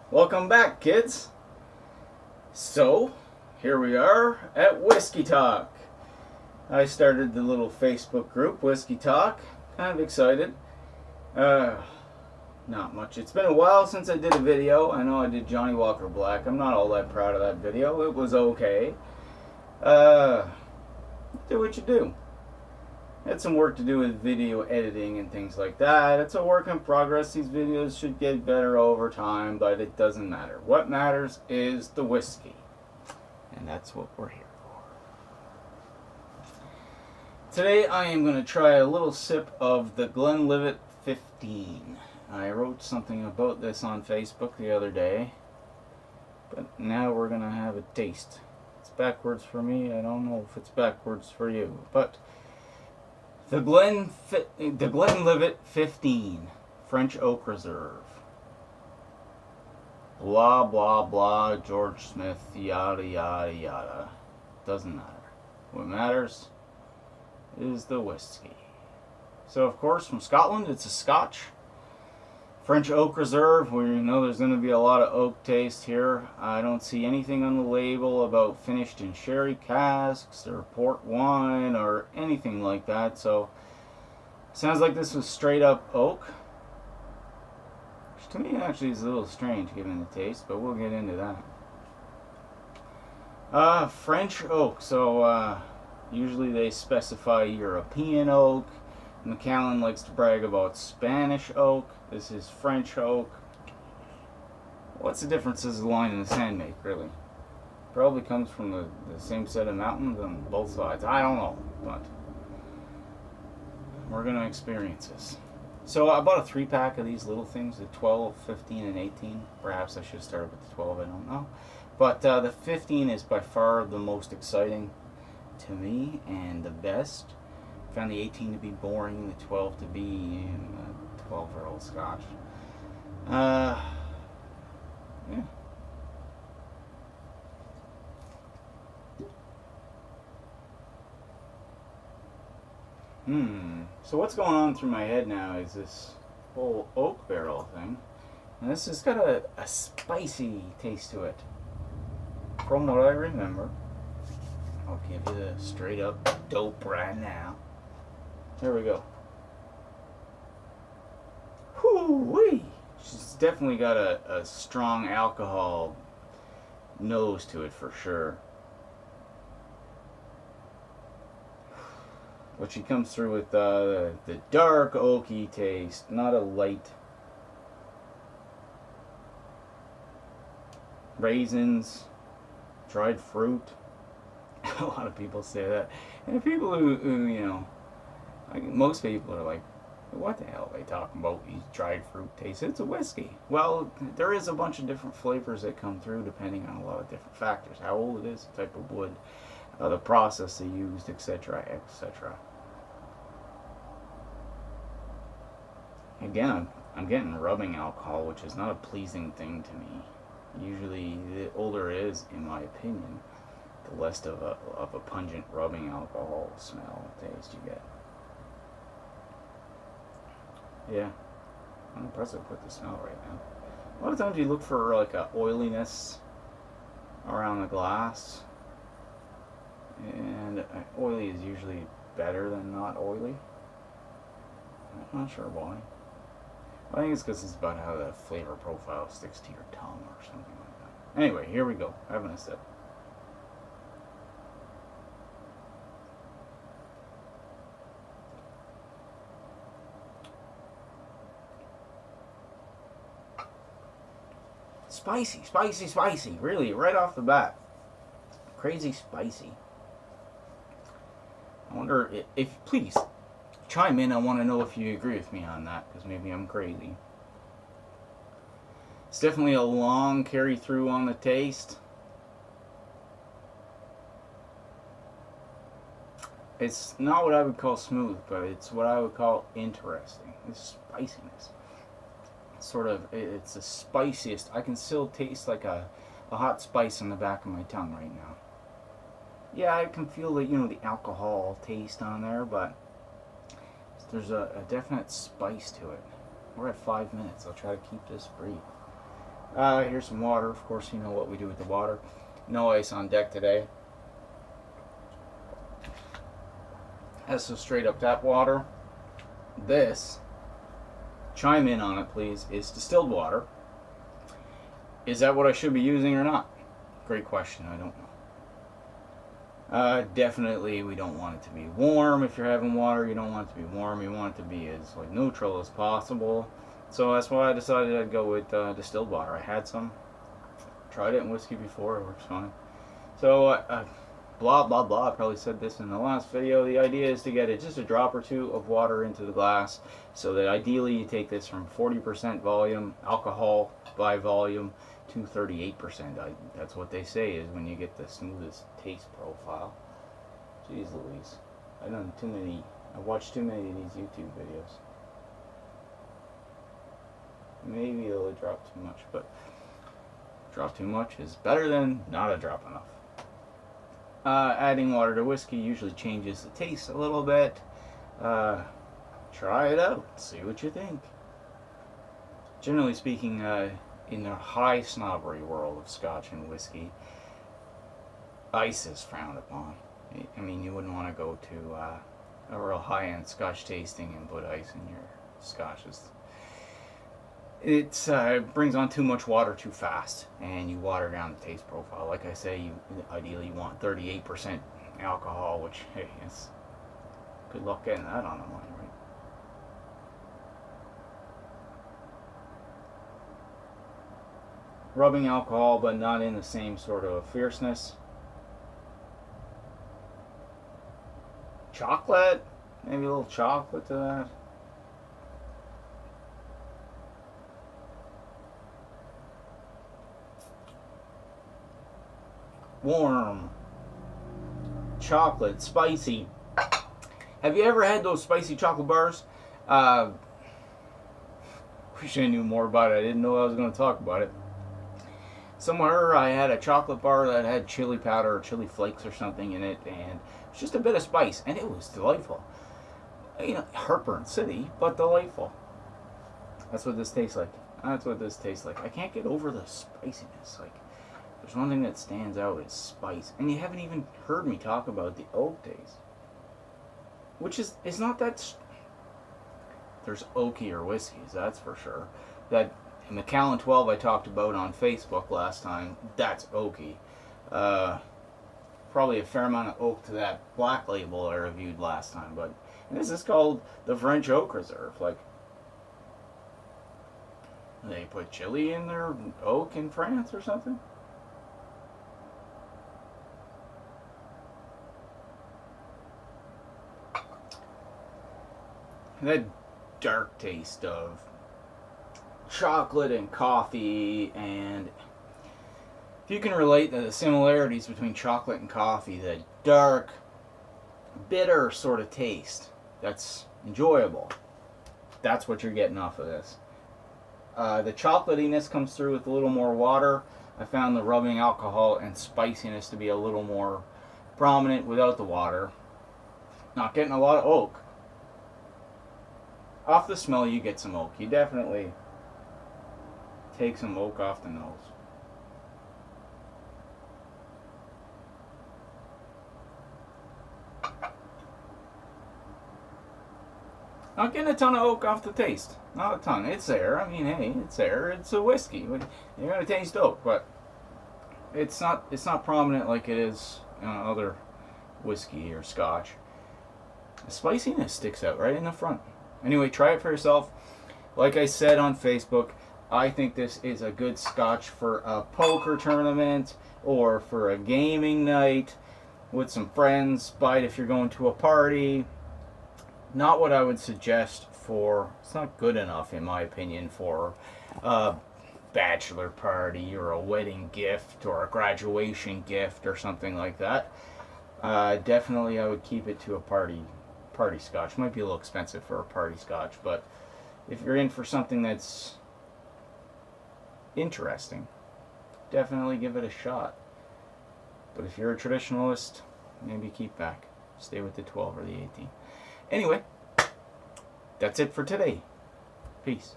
Welcome back, kids. So, here we are at Whiskey Talk. I started the little Facebook group, Whiskey Talk. Kind of excited. Not much. It's been a while since I did a video. I know I did Johnny Walker Black. I'm not all that proud of that video. It was okay. Do what you do. Had some work to do with video editing and things like that. It's a work in progress. These videos should get better over time, but it doesn't matter. What matters is the whiskey. And that's what we're here for. Today I am going to try a little sip of the GlenLivet 15. I wrote something about this on Facebook the other day, but now we're going to have a taste. It's backwards for me. I don't know if it's backwards for you, but the GlenLivet 15 French Oak Reserve. Blah blah blah. George Smith. Yada yada yada. Doesn't matter. What matters is the whiskey. So of course from Scotland, it's a Scotch. French Oak Reserve, where you know there's going to be a lot of oak taste here. I don't see anything on the label about finished in sherry casks or port wine or anything like that. So, sounds like this was straight up oak. Which to me actually is a little strange given the taste, but we'll get into that. French oak. So, usually they specify European oak. Macallan likes to brag about Spanish oak. This is French oak. What's the difference does the line in the sand make, really? Probably comes from the same set of mountains on both sides. I don't know, but we're going to experience this. So I bought a 3-pack of these little things, the 12, 15, and 18. Perhaps I should have started with the 12, I don't know. But the 15 is by far the most exciting to me and the best. Found the 18 to be boring, the 12 to be 12-year-old Scotch. Yeah. So what's going on through my head now is this whole oak barrel thing. And this has got a spicy taste to it. From what I remember. I'll give you the straight up dope right now. Here we go. Whoo-wee! She's definitely got a strong alcohol nose to it for sure. But she comes through with the dark oaky taste, not a light. Raisins, dried fruit. A lot of people say that. And people who you know, most people are like, what the hell are they talking about? These dried fruit taste. It's a whiskey. Well, there is a bunch of different flavors that come through depending on a lot of different factors. How old it is, the type of wood, the process they used, etc., etc. Again, I'm getting rubbing alcohol, which is not a pleasing thing to me. Usually, the older it is, in my opinion, the less of a pungent rubbing alcohol smell taste you get. Yeah, I'm impressed with the smell right now. A lot of times you look for like a oiliness around the glass, and oily is usually better than not oily. I'm not sure why. I think it's because it's about how the flavor profile sticks to your tongue or something like that. Anyway, here we go. Having a sip. Spicy, spicy, spicy. Really, right off the bat. Crazy spicy. I wonder if please, chime in. I want to know if you agree with me on that, because maybe I'm crazy. It's definitely a long carry through on the taste. It's not what I would call smooth, but it's what I would call interesting. This spiciness. Sort of, it's the spiciest. I can still taste like a hot spice on the back of my tongue right now. Yeah, I can feel the, the alcohol taste on there, but there's a definite spice to it. We're at 5 minutes. I'll try to keep this brief. Here's some water. Of course, you know what we do with the water. No ice on deck today. That's some straight up tap water. This, chime in on it please, is distilled water. Is that what I should be using or not? Great question, I don't know. Definitely we don't want it to be warm. If you're having water, you don't want it to be warm. You want it to be as like neutral as possible. So that's why I decided I'd go with distilled water. I had some, tried it in whiskey before, it works fine. So blah blah blah, I probably said this in the last video. The idea is to get it just a drop or two of water into the glass, so that ideally you take this from 40% volume alcohol by volume to 38%. That's what they say is when you get the smoothest taste profile. Jeez Louise, I watched too many of these YouTube videos. Maybe it'll drop too much, but drop too much is better than not a drop enough. Adding water to whiskey usually changes the taste a little bit. Try it out, see what you think. Generally speaking, in the high snobbery world of scotch and whiskey, ice is frowned upon. I mean, you wouldn't want to go to a real high-end scotch tasting and put ice in your scotches. It brings on too much water too fast, and you water down the taste profile. Like I say, you ideally want 38% alcohol, which, hey, it's good luck getting that on the money, right? Rubbing alcohol, but not in the same sort of fierceness. Chocolate, maybe a little chocolate to that. Warm, chocolate, spicy. Have you ever had those spicy chocolate bars? Wish I knew more about it. I didn't know I was going to talk about it. Somewhere I had a chocolate bar that had chili powder or chili flakes or something in it, and it was just a bit of spice, and it was delightful. You know, heartburn city, but delightful. That's what this tastes like. That's what this tastes like. I can't get over the spiciness. Like, there's one thing that stands out is spice. And you haven't even heard me talk about the oak taste. Which is not that... There's oakier whiskeys, that's for sure. That Macallan 12 I talked about on Facebook last time, that's oaky. Probably a fair amount of oak to that Black Label I reviewed last time. But this is called the French Oak Reserve. Like, they put chili in their oak in France or something? That dark taste of chocolate and coffee, and if you can relate the similarities between chocolate and coffee, the dark, bitter sort of taste that's enjoyable, that's what you're getting off of this. The chocolatiness comes through with a little more water. I found the rubbing alcohol and spiciness to be a little more prominent without the water. Not getting a lot of oak. Off the smell, you get some oak. You definitely take some oak off the nose. Not getting a ton of oak off the taste. Not a ton. It's there. I mean, hey, it's there. It's a whiskey. You're gonna taste oak, but it's not prominent like it is in other whiskey or scotch. The spiciness sticks out right in the front. Anyway, try it for yourself. Like I said on Facebook, I think this is a good scotch for a poker tournament or for a gaming night with some friends. Buy it if you're going to a party. Not what I would suggest for, it's not good enough in my opinion for a bachelor party or a wedding gift or a graduation gift or something like that. Definitely I would keep it to a party scotch. Might be a little expensive for a party scotch, but if you're in for something that's interesting, definitely give it a shot. But if you're a traditionalist, maybe keep back. Stay with the 12 or the 18. Anyway, that's it for today. Peace.